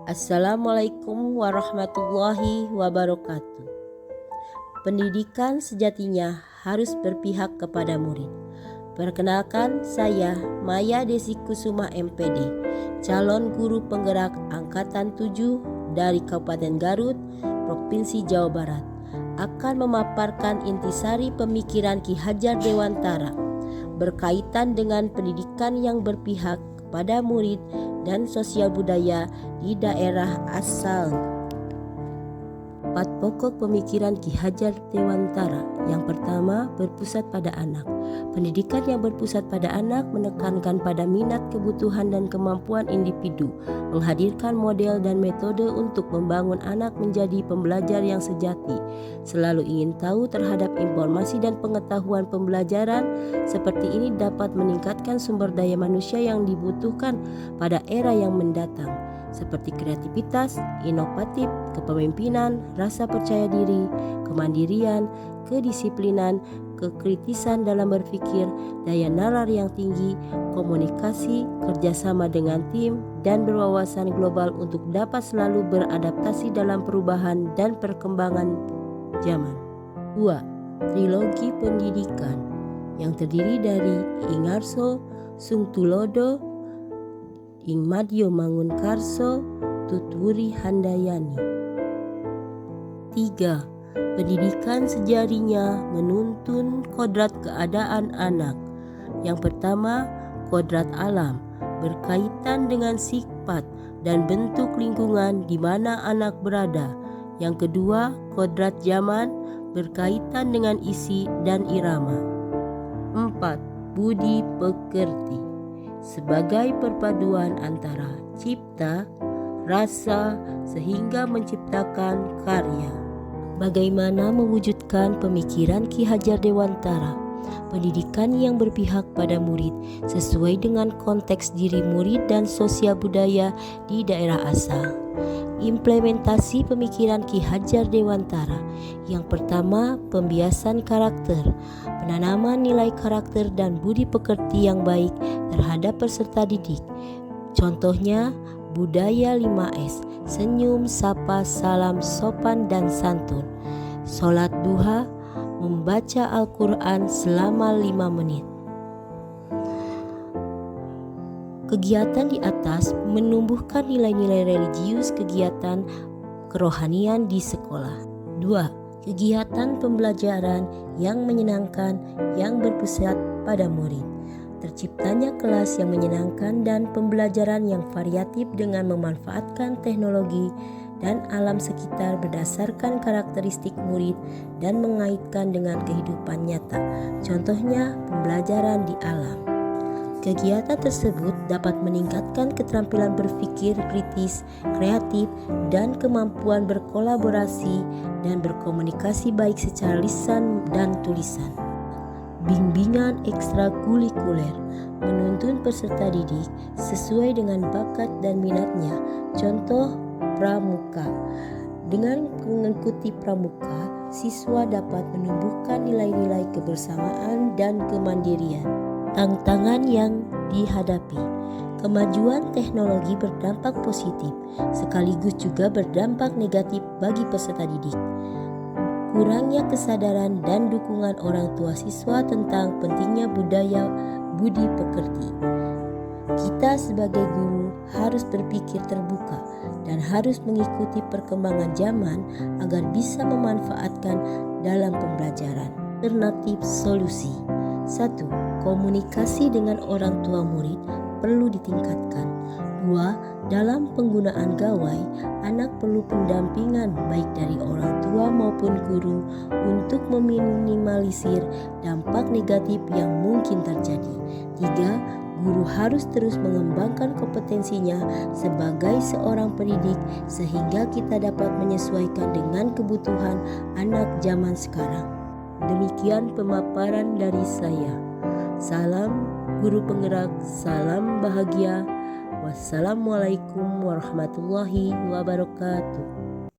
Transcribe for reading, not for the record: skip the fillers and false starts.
Assalamualaikum warahmatullahi wabarakatuh. Pendidikan sejatinya harus berpihak kepada murid. Perkenalkan, saya Maya Desi Kusuma MPD, calon guru penggerak Angkatan 7 dari Kabupaten Garut, Provinsi Jawa Barat, akan memaparkan intisari pemikiran Ki Hajar Dewantara berkaitan dengan pendidikan yang berpihak kepada murid dan sosial budaya di daerah asal. 4 pokok pemikiran Ki Hajar Dewantara. Yang pertama, berpusat pada anak. Pendidikan yang berpusat pada anak menekankan pada minat, kebutuhan, dan kemampuan individu, menghadirkan model dan metode untuk membangun anak menjadi pembelajar yang sejati, selalu ingin tahu terhadap informasi dan pengetahuan pembelajaran. Seperti ini dapat meningkatkan sumber daya manusia yang dibutuhkan pada era yang mendatang, seperti kreativitas, inovatif, kepemimpinan, rasa percaya diri, kemandirian, kedisiplinan, kekritisan dalam berpikir, daya nalar yang tinggi, komunikasi, kerjasama dengan tim, dan berwawasan global untuk dapat selalu beradaptasi dalam perubahan dan perkembangan zaman. 2. Trilogi pendidikan yang terdiri dari Ingarso, Sungtulodo, Ingmadyo Mangunkarso, Tutwuri Handayani. 3. Pendidikan sejarinya menuntun kodrat keadaan anak. Yang pertama, kodrat alam, berkaitan dengan sifat dan bentuk lingkungan di mana anak berada. Yang kedua, kodrat zaman, berkaitan dengan isi dan irama. 4. Budi pekerti, sebagai perpaduan antara cipta, rasa, sehingga menciptakan karya. Bagaimana mewujudkan pemikiran Ki Hajar Dewantara? Pendidikan yang berpihak pada murid sesuai dengan konteks diri murid dan sosial budaya di daerah asal. Implementasi pemikiran Ki Hajar Dewantara. Yang pertama, pembiasan karakter, penanaman nilai karakter dan budi pekerti yang baik terhadap peserta didik. Contohnya, budaya 5S, senyum, sapa, salam, sopan, dan santun. Sholat duha, membaca Al-Quran selama 5 menit. Kegiatan di atas menumbuhkan nilai-nilai religius, kegiatan kerohanian di sekolah. 2. Kegiatan pembelajaran yang menyenangkan yang berpusat pada murid. Terciptanya kelas yang menyenangkan dan pembelajaran yang variatif dengan memanfaatkan teknologi dan alam sekitar berdasarkan karakteristik murid dan mengaitkan dengan kehidupan nyata. Contohnya, pembelajaran di alam. Kegiatan tersebut dapat meningkatkan keterampilan berpikir kritis, kreatif, dan kemampuan berkolaborasi dan berkomunikasi baik secara lisan dan tulisan. Bimbingan ekstrakurikuler, menuntun peserta didik sesuai dengan bakat dan minatnya. Contoh, pramuka. Dengan mengikuti pramuka, siswa dapat menumbuhkan nilai-nilai kebersamaan dan kemandirian. Tantangan yang dihadapi. Kemajuan teknologi berdampak positif, sekaligus juga berdampak negatif bagi peserta didik. Kurangnya kesadaran dan dukungan orang tua siswa tentang pentingnya budaya budi pekerti. Kita sebagai guru harus berpikir terbuka dan harus mengikuti perkembangan zaman agar bisa memanfaatkan dalam pembelajaran. Alternatif solusi. 1. Komunikasi dengan orang tua murid perlu ditingkatkan. 2. Dalam penggunaan gawai, anak perlu pendampingan baik dari orang tua maupun guru untuk meminimalisir dampak negatif yang mungkin terjadi. 3. Guru harus terus mengembangkan kompetensinya sebagai seorang pendidik sehingga kita dapat menyesuaikan dengan kebutuhan anak zaman sekarang. Demikian pemaparan dari saya. Salam guru penggerak, salam bahagia. Wassalamualaikum warahmatullahi wabarakatuh.